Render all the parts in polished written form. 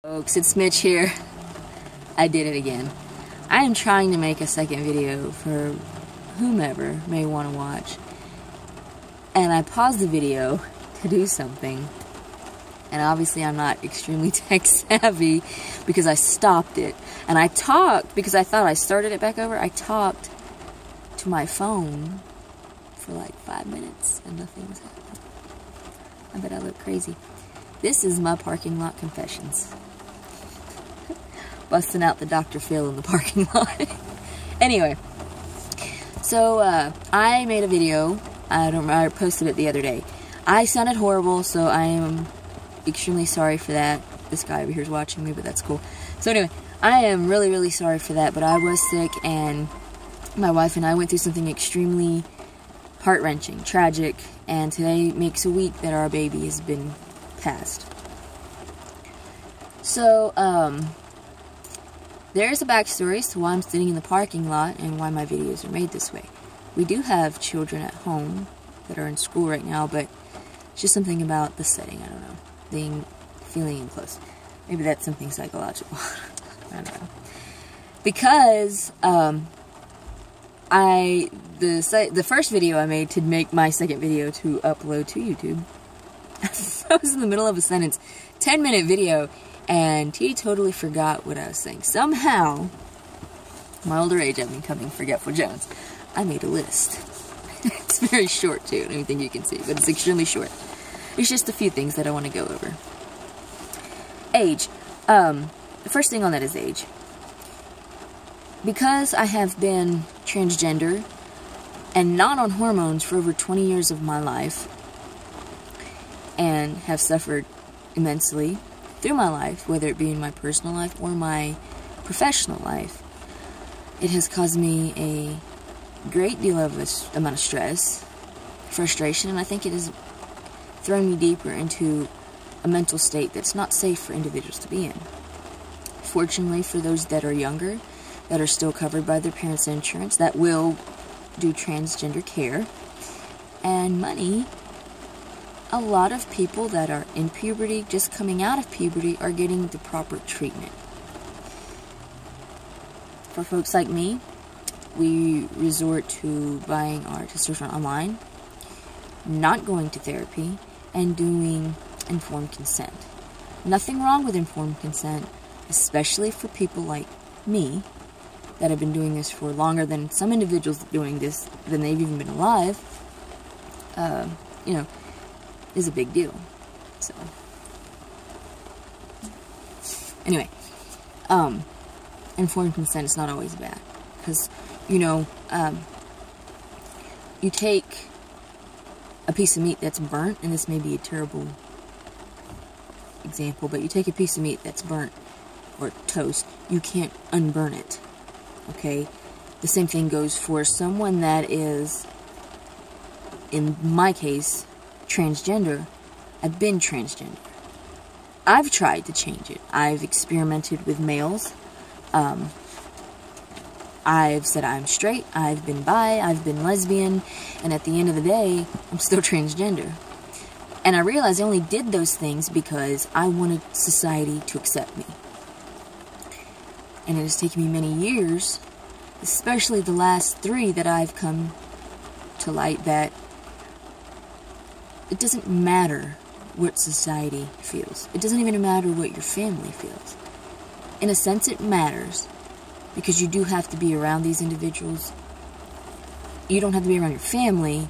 Folks, it's Mitch here. I did it again. I am trying to make a second video for whomever may want to watch. And I paused the video to do something. And obviously I'm not extremely tech savvy because I stopped it. And I talked, because I thought I started it back over, I talked to my phone for like 5 minutes and nothing was happening. I bet I look crazy. This is my parking lot confessions. Busting out the Dr. Phil in the parking lot. Anyway, so I made a video. I posted it the other day. I sounded horrible, so I am extremely sorry for that. This guy over here is watching me, but that's cool. So anyway, I am really, really sorry for that, but I was sick, and my wife and I went through something extremely heart-wrenching, tragic, and today makes a week that our baby has been passed. So, there's a backstory as to why I'm sitting in the parking lot and why my videos are made this way. We do have children at home that are in school right now, but it's just something about the setting, I don't know, feeling enclosed. Maybe that's something psychological. I don't know. Because, the first video I made to make my second video to upload to YouTube, I was in the middle of a sentence, 10-minute video, and he totally forgot what I was saying. Somehow, my older age, I've been becoming forgetful Jones. I made a list. It's very short, too. I don't even think you can see, but it's extremely short. There's just a few things that I want to go over. Age. The first thing on that is age. Because I have been transgender and not on hormones for over 20 years of my life and have suffered immensely through my life, whether it be in my personal life or my professional life, it has caused me a great deal of amount of stress, frustration, and I think it has thrown me deeper into a mental state that's not safe for individuals to be in. Fortunately, for those that are younger, that are still covered by their parents' insurance, that will do transgender care and money, a lot of people that are in puberty, just coming out of puberty, are getting the proper treatment. For folks like me, we resort to buying our testosterone online, not going to therapy, and doing informed consent. Nothing wrong with informed consent, especially for people like me, that have been doing this for longer than some individuals doing this, than they've even been alive, you know, is a big deal. So, anyway, informed consent is not always bad, because, you know, you take a piece of meat that's burnt, and this may be a terrible example, but you take a piece of meat that's burnt, or toast, you can't unburn it, okay? The same thing goes for someone that is, in my case, transgender. I've been transgender. I've tried to change it. I've experimented with males. I've said I'm straight, I've been bi, I've been lesbian, and at the end of the day, I'm still transgender. And I realized I only did those things because I wanted society to accept me. And it has taken me many years, especially the last 3 that I've come to light, that it doesn't matter what society feels. It doesn't even matter what your family feels. In a sense, it matters, because you do have to be around these individuals. You don't have to be around your family,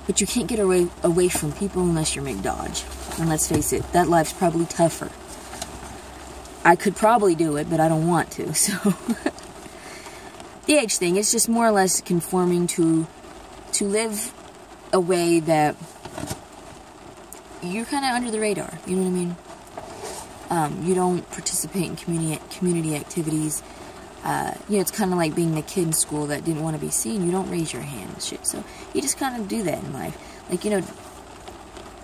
but you can't get away from people unless you're McDodge. And let's face it, that life's probably tougher. I could probably do it, but I don't want to, so... The age thing, it's just more or less conforming to live a way that you're kind of under the radar, you know what I mean? You don't participate in community activities. You know, it's kind of like being the kid in school that didn't want to be seen. You don't raise your hand and shit, so you just kind of do that in life. Like, you know,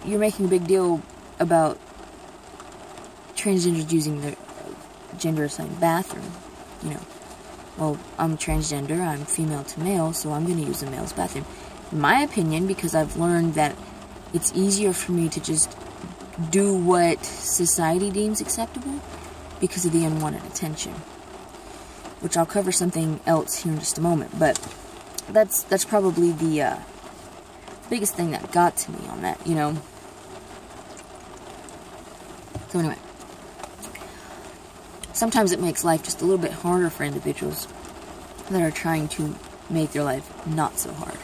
you're making a big deal about transgenders using their gender-assigned bathroom, you know. Well, I'm transgender, I'm female to male, so I'm going to use a male's bathroom. In my opinion, because I've learned that it's easier for me to just do what society deems acceptable because of the unwanted attention. Which I'll cover something else here in just a moment, but that's probably the biggest thing that got to me on that, you know. So anyway, sometimes it makes life just a little bit harder for individuals that are trying to make their life not so hard.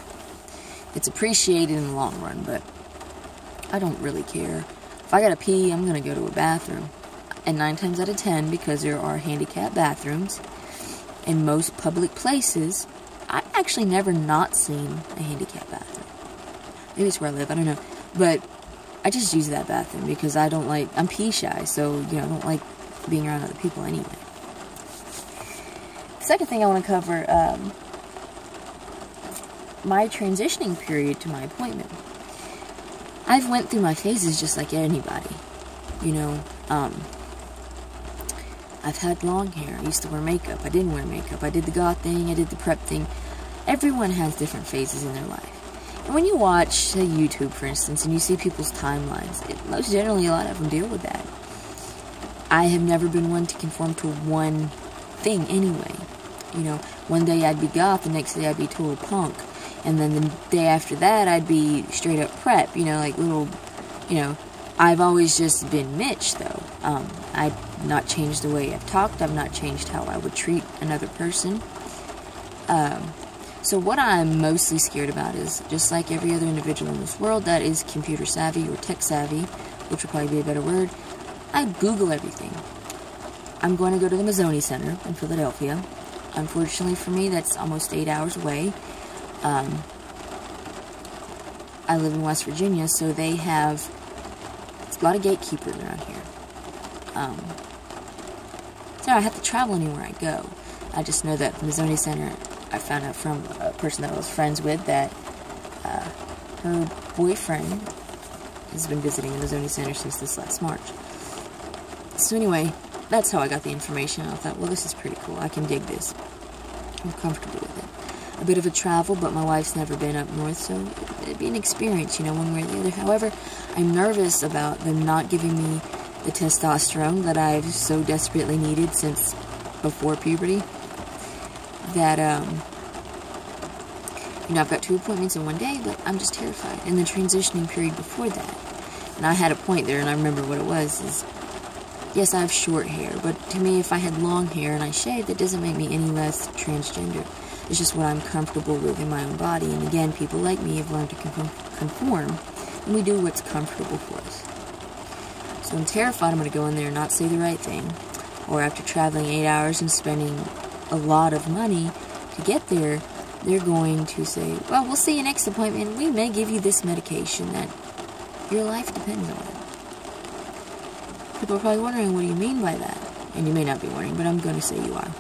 It's appreciated in the long run, but I don't really care. If I gotta pee, I'm gonna go to a bathroom. And 9 times out of 10, because there are handicapped bathrooms in most public places, I've actually never not seen a handicapped bathroom. Maybe it's where I live, I don't know. But I just use that bathroom because I'm pee shy, so, you know, I don't like being around other people anyway. The second thing I want to cover, my transitioning period to my appointment. I've went through my phases just like anybody, you know. I've had long hair. I used to wear makeup. I didn't wear makeup. I did the goth thing. I did the prep thing. Everyone has different phases in their life. And when you watch, say, YouTube, for instance, and you see people's timelines, most generally a lot of them deal with that. I have never been one to conform to one thing anyway. You know, one day I'd be goth, the next day I'd be total punk. And then the day after that, I'd be straight up prep, you know, like little, you know. I've always just been Mitch, though. I've not changed the way I've talked. I've not changed how I would treat another person. So what I'm mostly scared about is, just like every other individual in this world that is computer savvy or tech savvy, which would probably be a better word, I Google everything. I'm going to go to the Mazzoni Center in Philadelphia. Unfortunately for me, that's almost 8 hours away. I live in West Virginia, so they have a lot of gatekeepers around here. So I have to travel anywhere I go. I just know that the Mazzoni Center, I found out from a person that I was friends with that her boyfriend has been visiting the Mazzoni Center since this last March. So anyway, that's how I got the information. I thought, well, this is pretty cool. I can dig this. I'm comfortable with it. A bit of a travel, but my wife's never been up north, so it'd be an experience, you know, one way or the other. However, I'm nervous about them not giving me the testosterone that I've so desperately needed since before puberty. That, you know, I've got 2 appointments in one day, but I'm just terrified. And the transitioning period before that, and I had a point there, and I remember what it was, is, yes, I have short hair, but to me, if I had long hair and I shaved, that doesn't make me any less transgender. It's just what I'm comfortable with in my own body. And again, people like me have learned to conform, and we do what's comfortable for us. So I'm terrified I'm going to go in there and not say the right thing, or after traveling 8 hours and spending a lot of money to get there, they're going to say, well, we'll see you next appointment. We may give you this medication that your life depends on. People are probably wondering, what do you mean by that? And you may not be wondering, but I'm going to say you are.